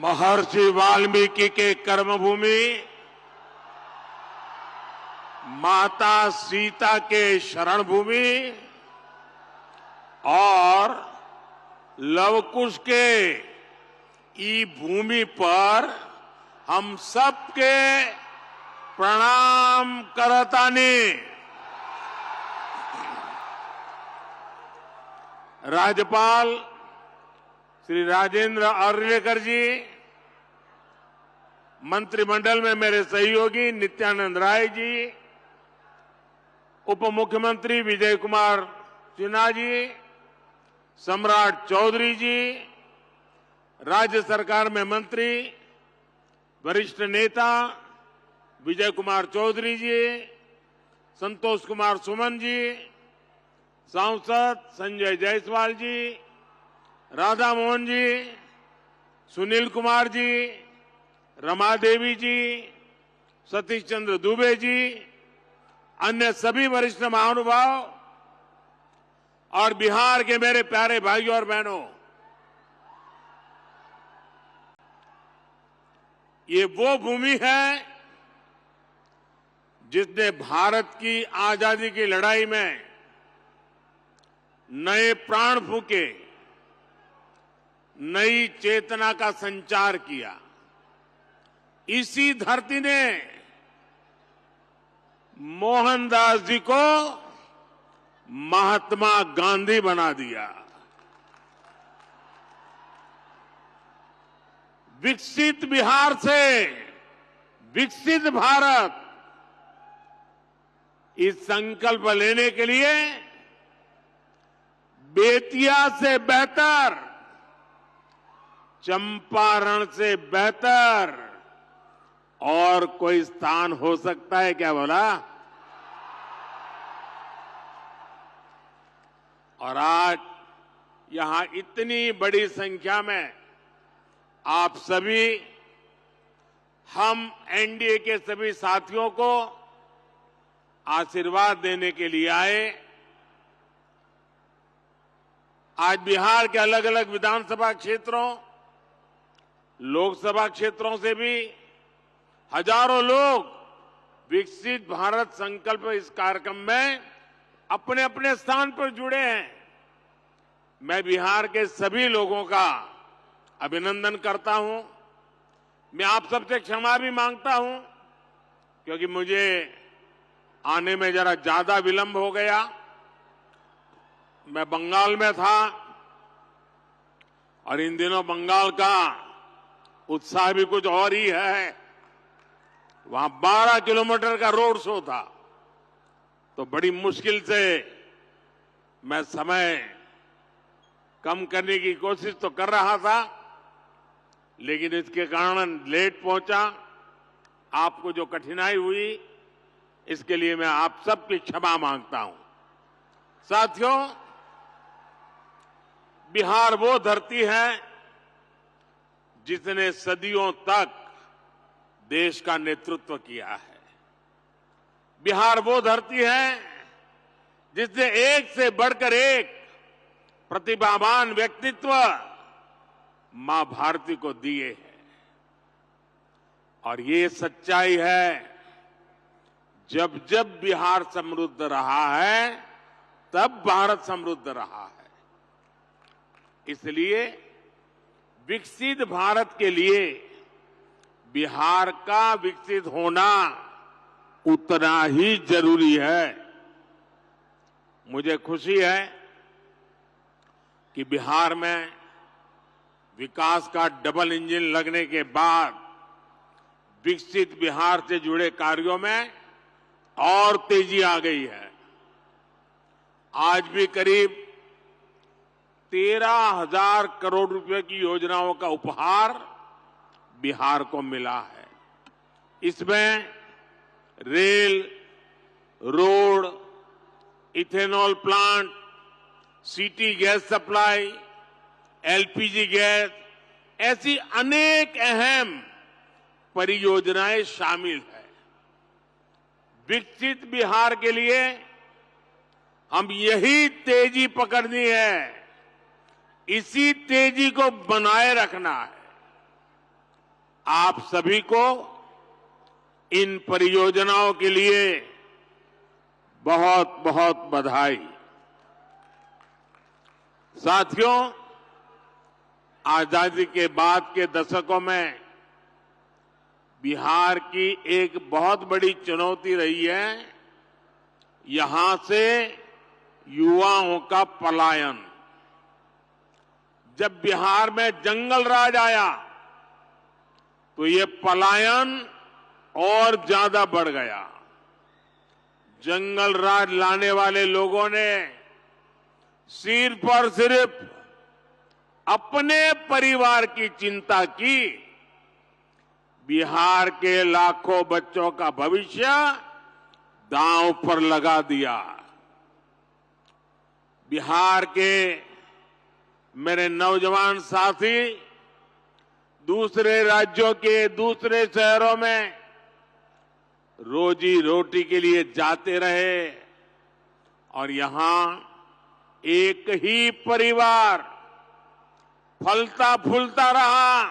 महर्षि वाल्मीकि के कर्मभूमि, माता सीता के शरण भूमि और लवकुश के ई भूमि पर हम सबके प्रणाम करतानी राज्यपाल श्री राजेंद्र अर्लेकर जी, मंत्रिमंडल में मेरे सहयोगी नित्यानंद राय जी, उप मुख्यमंत्री विजय कुमार सिन्हा जी, सम्राट चौधरी जी, राज्य सरकार में मंत्री वरिष्ठ नेता विजय कुमार चौधरी जी, संतोष कुमार सुमन जी, सांसद संजय जायसवाल जी, राधा मोहन जी, सुनील कुमार जी, रमा देवी जी, सतीश चंद्र दुबे जी, अन्य सभी वरिष्ठ महानुभाव और बिहार के मेरे प्यारे भाइयों और बहनों, ये वो भूमि है जिसने भारत की आजादी की लड़ाई में नए प्राण फूंके, नई चेतना का संचार किया। इसी धरती ने मोहनदास जी को महात्मा गांधी बना दिया। विकसित बिहार से विकसित भारत, इस संकल्प लेने के लिए बेतिया से बेहतर, चंपारण से बेहतर और कोई स्थान हो सकता है क्या बोला? और आज यहां इतनी बड़ी संख्या में आप सभी, हम एनडीए के सभी साथियों को आशीर्वाद देने के लिए आए। आज बिहार के अलग अलग विधानसभा क्षेत्रों, लोकसभा क्षेत्रों से भी हजारों लोग विकसित भारत संकल्प इस कार्यक्रम में अपने अपने स्थान पर जुड़े हैं। मैं बिहार के सभी लोगों का अभिनंदन करता हूं। मैं आप सबसे क्षमा भी मांगता हूं क्योंकि मुझे आने में जरा ज्यादा विलंब हो गया। मैं बंगाल में था और इन दिनों बंगाल का उत्साह भी कुछ और ही है। वहां 12 किलोमीटर का रोड शो था, तो बड़ी मुश्किल से मैं समय कम करने की कोशिश तो कर रहा था, लेकिन इसके कारण लेट पहुंचा। आपको जो कठिनाई हुई, इसके लिए मैं आप सबकी क्षमा मांगता हूं। साथियों, बिहार वो धरती है जिसने सदियों तक देश का नेतृत्व किया है। बिहार वो धरती है जिसने एक से बढ़कर एक प्रतिभावान व्यक्तित्व मां भारती को दिए हैं। और ये सच्चाई है, जब जब बिहार समृद्ध रहा है, तब भारत समृद्ध रहा है। इसलिए विकसित भारत के लिए बिहार का विकसित होना उतना ही जरूरी है। मुझे खुशी है कि बिहार में विकास का डबल इंजन लगने के बाद विकसित बिहार से जुड़े कार्यों में और तेजी आ गई है। आज भी करीब 13,000 करोड़ रुपए की योजनाओं का उपहार बिहार को मिला है। इसमें rail, road, ethanol plant, city gas supply, LPG gas, ऐसी अनेक अहम परियोजनाएं शामिल है। विकसित बिहार के लिए हम यही तेजी पकड़नी है, इसी तेजी को बनाए रखना है। आप सभी को इन परियोजनाओं के लिए बहुत बहुत बधाई। साथियों, आजादी के बाद के दशकों में बिहार की एक बहुत बड़ी चुनौती रही है यहां से युवाओं का पलायन। जब बिहार में जंगल राज आया तो ये पलायन और ज्यादा बढ़ गया। जंगल राज लाने वाले लोगों ने सिर्फ और सिर्फ अपने परिवार की चिंता की, बिहार के लाखों बच्चों का भविष्य दांव पर लगा दिया। बिहार के मेरे नौजवान साथी दूसरे राज्यों के दूसरे शहरों में रोजी रोटी के लिए जाते रहे और यहां एक ही परिवार फलता फूलता रहा।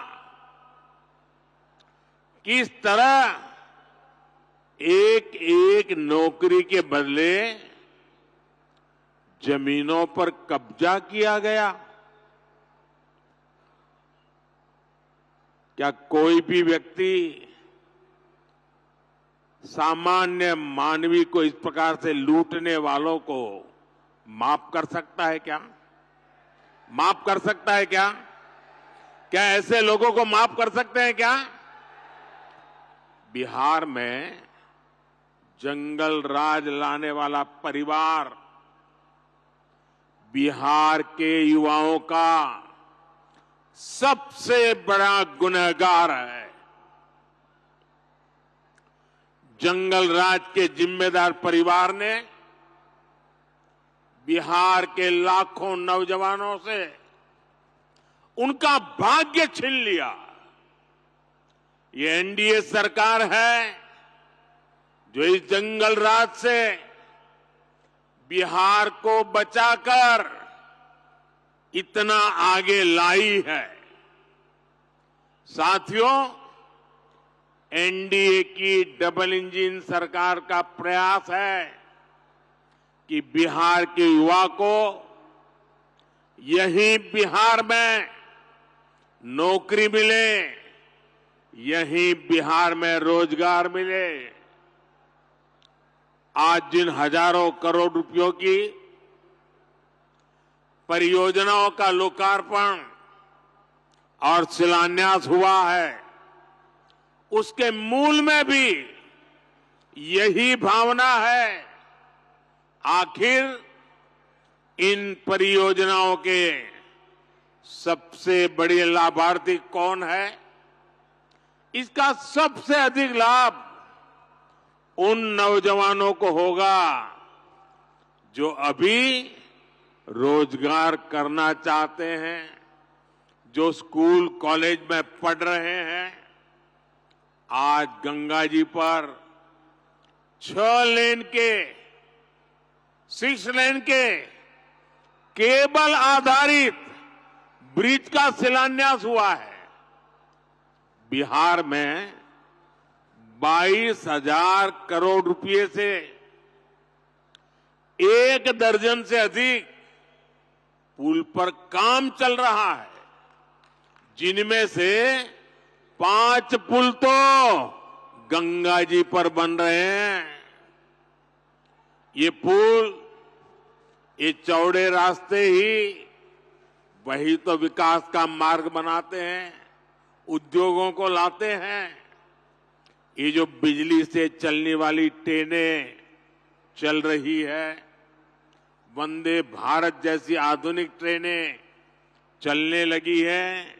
किस तरह एक एक नौकरी के बदले जमीनों पर कब्जा किया गया। क्या कोई भी व्यक्ति सामान्य मानवी को इस प्रकार से लूटने वालों को माफ कर सकता है क्या? माफ कर सकता है क्या? क्या ऐसे लोगों को माफ कर सकते हैं क्या? बिहार में जंगल राज लाने वाला परिवार बिहार के युवाओं का सबसे बड़ा गुनहगार है। जंगल राज के जिम्मेदार परिवार ने बिहार के लाखों नौजवानों से उनका भाग्य छीन लिया। ये एनडीए सरकार है जो इस जंगल राज से बिहार को बचाकर इतना आगे लाई है। साथियों, एनडीए की डबल इंजन सरकार का प्रयास है कि बिहार के युवा को यहीं बिहार में नौकरी मिले, यहीं बिहार में रोजगार मिले। आज जिन हजारों करोड़ रुपयों की परियोजनाओं का लोकार्पण और शिलान्यास हुआ है, उसके मूल में भी यही भावना है। आखिर इन परियोजनाओं के सबसे बड़े लाभार्थी कौन है? इसका सबसे अधिक लाभ उन नौजवानों को होगा जो अभी रोजगार करना चाहते हैं, जो स्कूल कॉलेज में पढ़ रहे हैं। आज गंगा जी पर 6 लेन के केबल आधारित ब्रिज का शिलान्यास हुआ है। बिहार में 22,000 करोड़ रुपए से 1 दर्जन से अधिक पुल पर काम चल रहा है, जिनमें से 5 पुल तो गंगा जी पर बन रहे हैं। ये पुल, ये चौड़े रास्ते ही वही तो विकास का मार्ग बनाते हैं, उद्योगों को लाते हैं। ये जो बिजली से चलने वाली ट्रेनें चल रही है, वंदे भारत जैसी आधुनिक ट्रेनें चलने लगी है,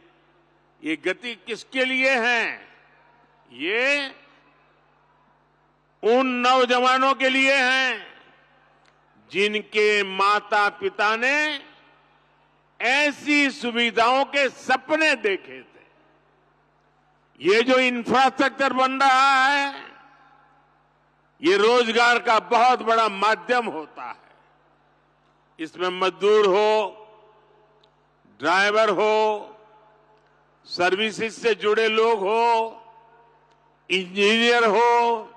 ये गति किसके लिए है? ये उन नौजवानों के लिए है जिनके माता पिता ने ऐसी सुविधाओं के सपने देखे थे। ये जो इंफ्रास्ट्रक्चर बन रहा है, ये रोजगार का बहुत बड़ा माध्यम होता है। इसमें मजदूर हो, ड्राइवर हो, सर्विसेज से जुड़े लोग हो, इंजीनियर हो,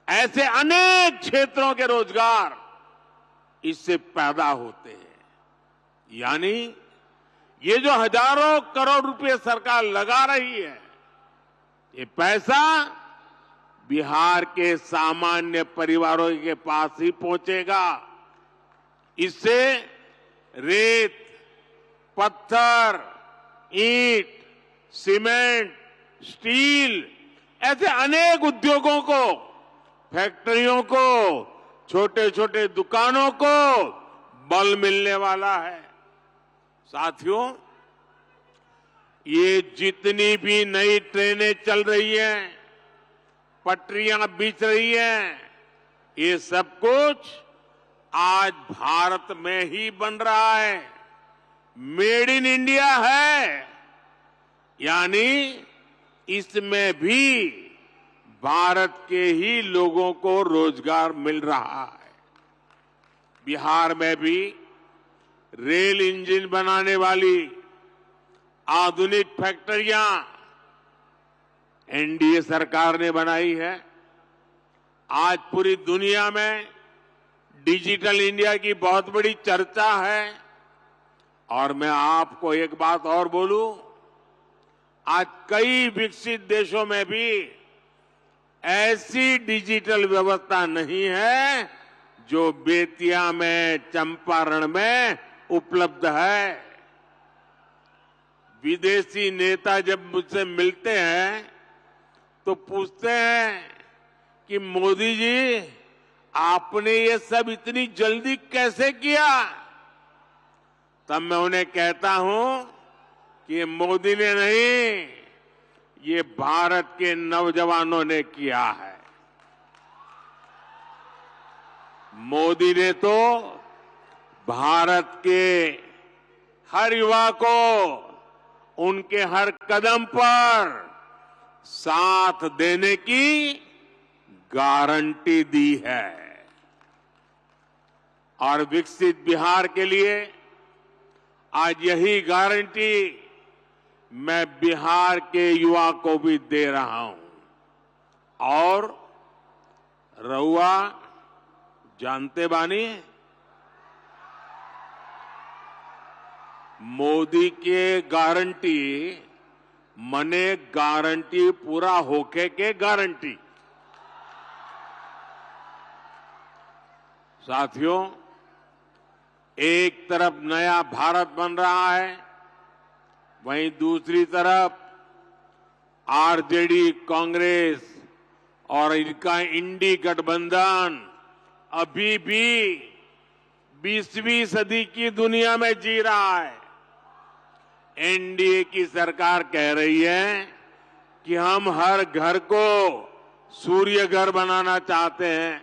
ऐसे अनेक क्षेत्रों के रोजगार इससे पैदा होते हैं। यानी ये जो हजारों करोड़ रुपए सरकार लगा रही है, ये पैसा बिहार के सामान्य परिवारों के पास ही पहुंचेगा। इससे रेत, पत्थर, ईंट, सीमेंट, स्टील ऐसे अनेक उद्योगों को, फैक्ट्रियों को, छोटे छोटे दुकानों को बल मिलने वाला है। साथियों, ये जितनी भी नई ट्रेनें चल रही हैं, पटरियां बिछ रही हैं, ये सब कुछ आज भारत में ही बन रहा है। मेड इन इंडिया है। यानी इसमें भी भारत के ही लोगों को रोजगार मिल रहा है। बिहार में भी रेल इंजन बनाने वाली आधुनिक फैक्ट्रियां एनडीए सरकार ने बनाई है। आज पूरी दुनिया में डिजिटल इंडिया की बहुत बड़ी चर्चा है। और मैं आपको एक बात और बोलूं, आज कई विकसित देशों में भी ऐसी डिजिटल व्यवस्था नहीं है जो बेतिया में, चंपारण में उपलब्ध है। विदेशी नेता जब मुझसे मिलते हैं तो पूछते हैं कि मोदी जी, आपने ये सब इतनी जल्दी कैसे किया? तब मैं उन्हें कहता हूं कि ये मोदी ने नहीं, ये भारत के नौजवानों ने किया है। मोदी ने तो भारत के हर युवा को उनके हर कदम पर साथ देने की गारंटी दी है। और विकसित बिहार के लिए आज यही गारंटी मैं बिहार के युवा को भी दे रहा हूं। और रउआ जानते बानी, मोदी के गारंटी मने गारंटी पूरा होके के गारंटी। साथियों, एक तरफ नया भारत बन रहा है, वहीं दूसरी तरफ आरजेडी, कांग्रेस और इनका इंडी गठबंधन अभी भी 20वीं सदी की दुनिया में जी रहा है। एनडीए की सरकार कह रही है कि हम हर घर को सूर्य घर बनाना चाहते हैं।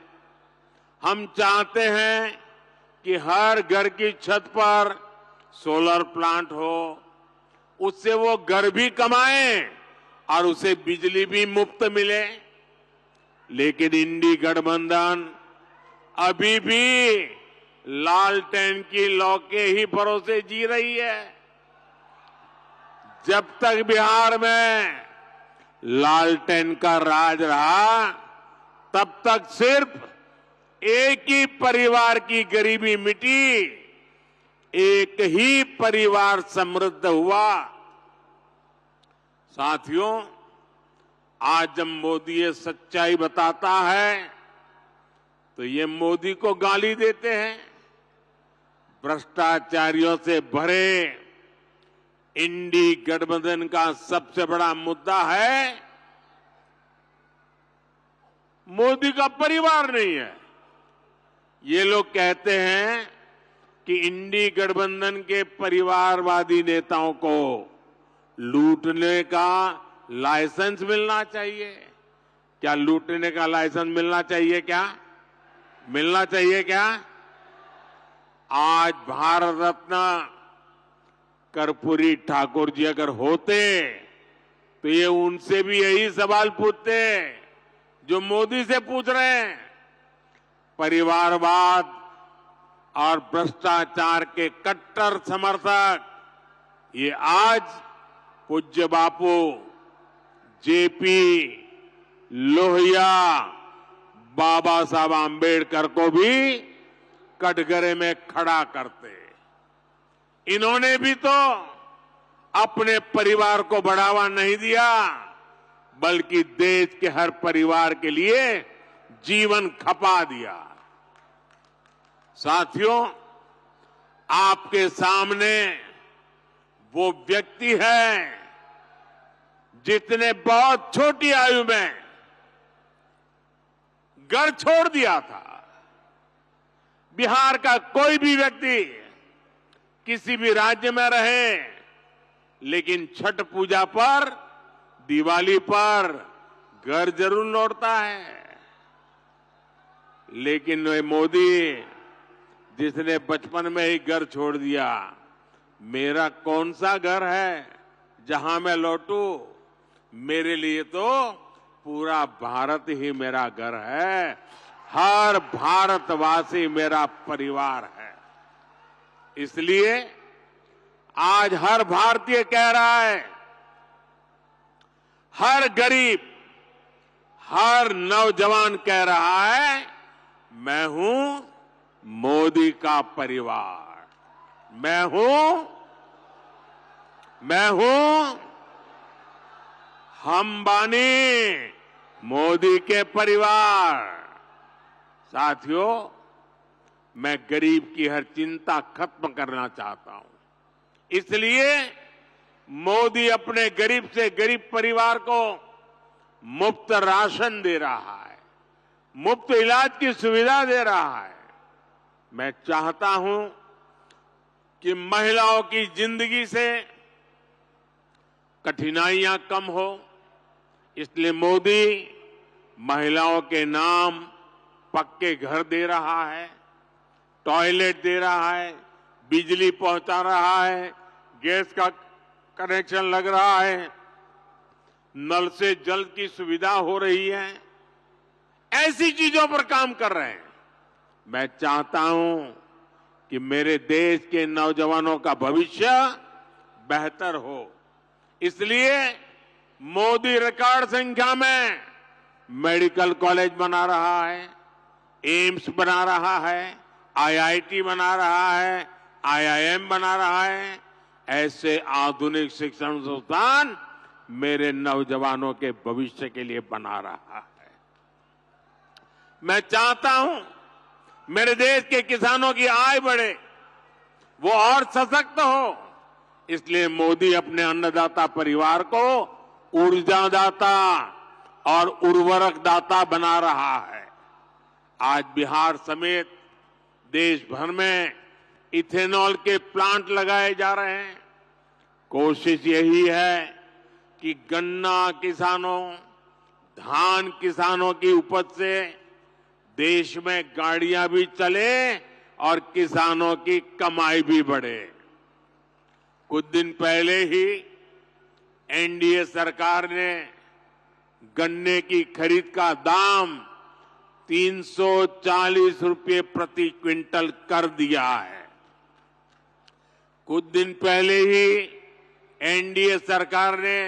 हम चाहते हैं कि हर घर की छत पर सोलर प्लांट हो, उससे वो घर भी कमाएं और उसे बिजली भी मुफ्त मिले। लेकिन इंडी गठबंधन अभी भी लालटेन की लौ के ही भरोसे जी रही है। जब तक बिहार में लालटेन का राज रहा, तब तक सिर्फ एक ही परिवार की गरीबी मिटी, एक ही परिवार समृद्ध हुआ। साथियों, आज जब मोदी ये सच्चाई बताता है तो ये मोदी को गाली देते हैं। भ्रष्टाचारियों से भरे इंडी गठबंधन का सबसे बड़ा मुद्दा है मोदी का परिवार नहीं है। ये लोग कहते हैं कि इंडी गठबंधन के परिवारवादी नेताओं को लूटने का लाइसेंस मिलना चाहिए। क्या लूटने का लाइसेंस मिलना चाहिए? क्या मिलना चाहिए? क्या आज भारत रत्न कर्पूरी ठाकुर जी अगर होते तो ये उनसे भी यही सवाल पूछते जो मोदी से पूछ रहे हैं। परिवारवाद और भ्रष्टाचार के कट्टर समर्थक ये आज पूज्य बापू जेपी लोहिया बाबा साहब आम्बेडकर को भी कटघरे में खड़ा करते। इन्होंने भी तो अपने परिवार को बढ़ावा नहीं दिया, बल्कि देश के हर परिवार के लिए जीवन खपा दिया। साथियों, आपके सामने वो व्यक्ति है जिसने बहुत छोटी आयु में घर छोड़ दिया था। बिहार का कोई भी व्यक्ति किसी भी राज्य में रहे, लेकिन छठ पूजा पर, दिवाली पर घर जरूर लौटता है। लेकिन वे मोदी जिसने बचपन में ही घर छोड़ दिया, मेरा कौन सा घर है जहां मैं लौटूं? मेरे लिए तो पूरा भारत ही मेरा घर है, हर भारतवासी मेरा परिवार है। इसलिए आज हर भारतीय कह रहा है, हर गरीब, हर नौजवान कह रहा है, मैं हूं मोदी का परिवार, मैं हूं हम बानी मोदी के परिवार। साथियों, मैं गरीब की हर चिंता खत्म करना चाहता हूं। इसलिए मोदी अपने गरीब से गरीब परिवार को मुफ्त राशन दे रहा है, मुफ्त इलाज की सुविधा दे रहा है। मैं चाहता हूं कि महिलाओं की जिंदगी से कठिनाइयां कम हो, इसलिए मोदी महिलाओं के नाम पक्के घर दे रहा है, टॉयलेट दे रहा है, बिजली पहुंचा रहा है, गैस का कनेक्शन लग रहा है, नल से जल की सुविधा हो रही है। ऐसी चीजों पर काम कर रहे हैं। मैं चाहता हूं कि मेरे देश के नौजवानों का भविष्य बेहतर हो। इसलिए मोदी रिकॉर्ड संख्या में मेडिकल कॉलेज बना रहा है, एम्स बना रहा है, आईआईटी बना रहा है, आईआईएम बना रहा है। ऐसे आधुनिक शिक्षण संस्थान मेरे नौजवानों के भविष्य के लिए बना रहा है। मैं चाहता हूं मेरे देश के किसानों की आय बढ़े, वो और सशक्त हो। इसलिए मोदी अपने अन्नदाता परिवार को ऊर्जादाता और उर्वरक दाता बना रहा है। आज बिहार समेत देश भर में इथेनॉल के प्लांट लगाए जा रहे हैं। कोशिश यही है कि गन्ना किसानों, धान किसानों की उपज से देश में गाड़ियां भी चले और किसानों की कमाई भी बढ़े। कुछ दिन पहले ही एनडीए सरकार ने गन्ने की खरीद का दाम 340 रुपये प्रति क्विंटल कर दिया है। कुछ दिन पहले ही एनडीए सरकार ने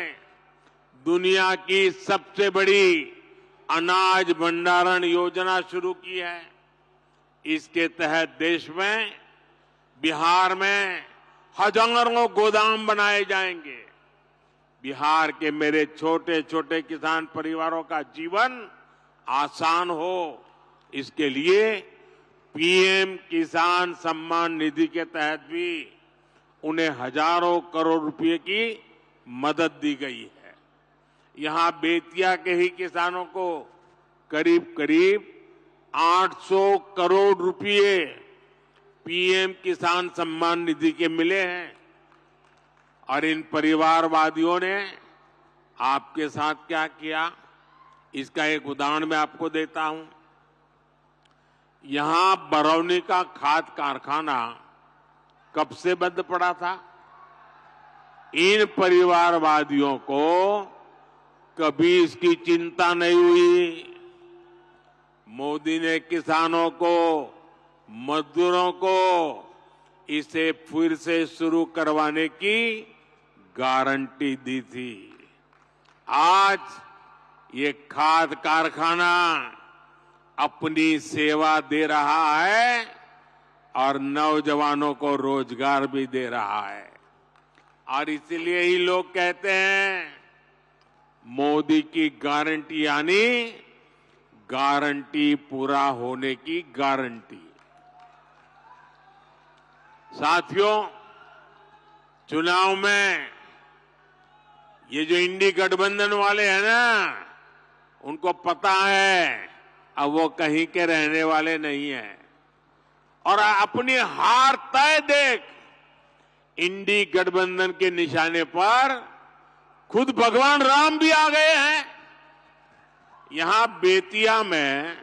दुनिया की सबसे बड़ी अनाज भंडारण योजना शुरू की है। इसके तहत देश में, बिहार में हजारों गोदाम बनाए जाएंगे। बिहार के मेरे छोटे छोटे किसान परिवारों का जीवन आसान हो, इसके लिए पीएम किसान सम्मान निधि के तहत भी उन्हें हजारों करोड़ रुपए की मदद दी गई है। यहां बेतिया के ही किसानों को करीब करीब 800 करोड़ रुपए पीएम किसान सम्मान निधि के मिले हैं। और इन परिवारवादियों ने आपके साथ क्या किया, इसका एक उदाहरण मैं आपको देता हूं। यहां बरौनी का खाद कारखाना कब से बंद पड़ा था? इन परिवारवादियों को कभी इसकी चिंता नहीं हुई। मोदी ने किसानों को, मजदूरों को इसे फिर से शुरू करवाने की गारंटी दी थी। आज ये खाद कारखाना अपनी सेवा दे रहा है और नौजवानों को रोजगार भी दे रहा है। और इसलिए ही लोग कहते हैं मोदी की गारंटी यानी गारंटी पूरा होने की गारंटी। साथियों, चुनाव में ये जो इंडी गठबंधन वाले हैं ना, उनको पता है अब वो कहीं के रहने वाले नहीं हैं और अपनी हार तय देख इंडी गठबंधन के निशाने पर खुद भगवान राम भी आ गए हैं। यहां बेतिया में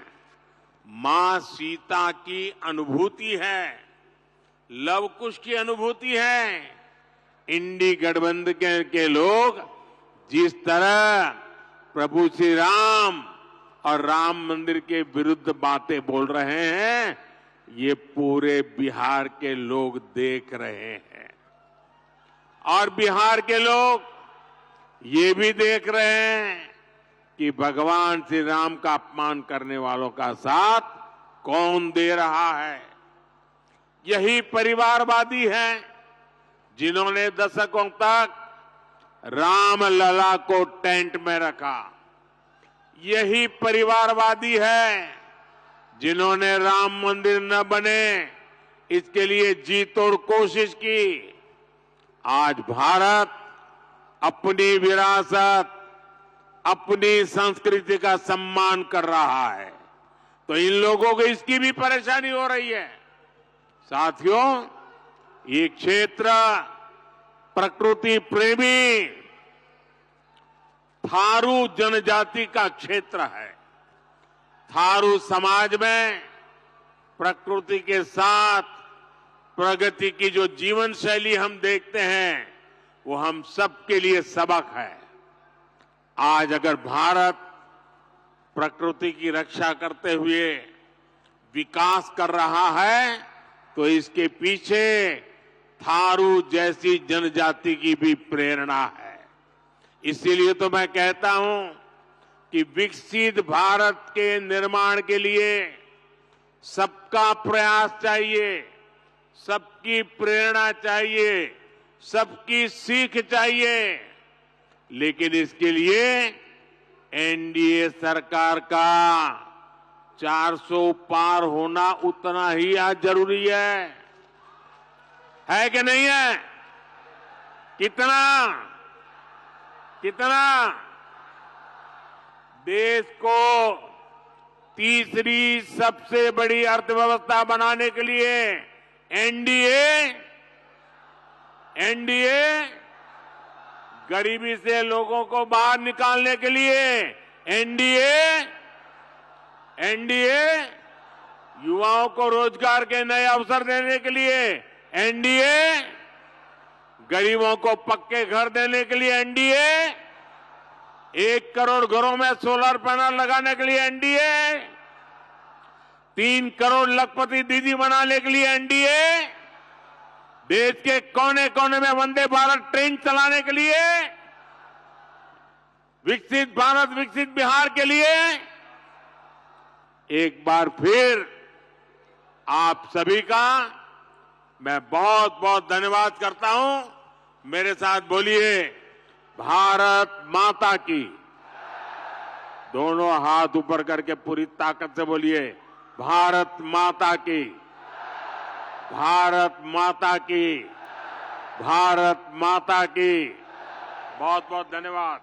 मां सीता की अनुभूति है, लव कुश की अनुभूति है। इंडी गठबंधन के लोग जिस तरह प्रभु श्री राम और राम मंदिर के विरुद्ध बातें बोल रहे हैं, ये पूरे बिहार के लोग देख रहे हैं। और बिहार के लोग ये भी देख रहे हैं कि भगवान श्री राम का अपमान करने वालों का साथ कौन दे रहा है। यही परिवारवादी हैं जिन्होंने दशकों तक राम लला को टेंट में रखा। यही परिवारवादी है जिन्होंने राम मंदिर न बने इसके लिए जी तोड़ कोशिश की। आज भारत अपनी विरासत, अपनी संस्कृति का सम्मान कर रहा है, तो इन लोगों को इसकी भी परेशानी हो रही है। साथियों, ये क्षेत्र प्रकृति प्रेमी थारू जनजाति का क्षेत्र है। थारू समाज में प्रकृति के साथ प्रगति की जो जीवन शैली हम देखते हैं, वो हम सबके लिए सबक है। आज अगर भारत प्रकृति की रक्षा करते हुए विकास कर रहा है, तो इसके पीछे थारू जैसी जनजाति की भी प्रेरणा है। इसीलिए तो मैं कहता हूं कि विकसित भारत के निर्माण के लिए सबका प्रयास चाहिए, सबकी प्रेरणा चाहिए, सबकी सीख चाहिए। लेकिन इसके लिए एनडीए सरकार का 400 पार होना उतना ही आज जरूरी है कि नहीं है? कितना देश को तीसरी सबसे बड़ी अर्थव्यवस्था बनाने के लिए एनडीए गरीबी से लोगों को बाहर निकालने के लिए एनडीए युवाओं को रोजगार के नए अवसर देने के लिए एनडीए गरीबों को पक्के घर देने के लिए एनडीए 1 करोड़ घरों में सोलर पैनल लगाने के लिए एनडीए 3 करोड़ लखपति दीदी बनाने के लिए एनडीए देश के कोने कोने में वंदे भारत ट्रेन चलाने के लिए विकसित भारत विकसित बिहार के लिए एक बार फिर आप सभी का मैं बहुत बहुत धन्यवाद करता हूं। मेरे साथ बोलिए, भारत माता की। दोनों हाथ ऊपर करके पूरी ताकत से बोलिए, भारत माता की, भारत माता की, भारत माता की। बहुत बहुत धन्यवाद।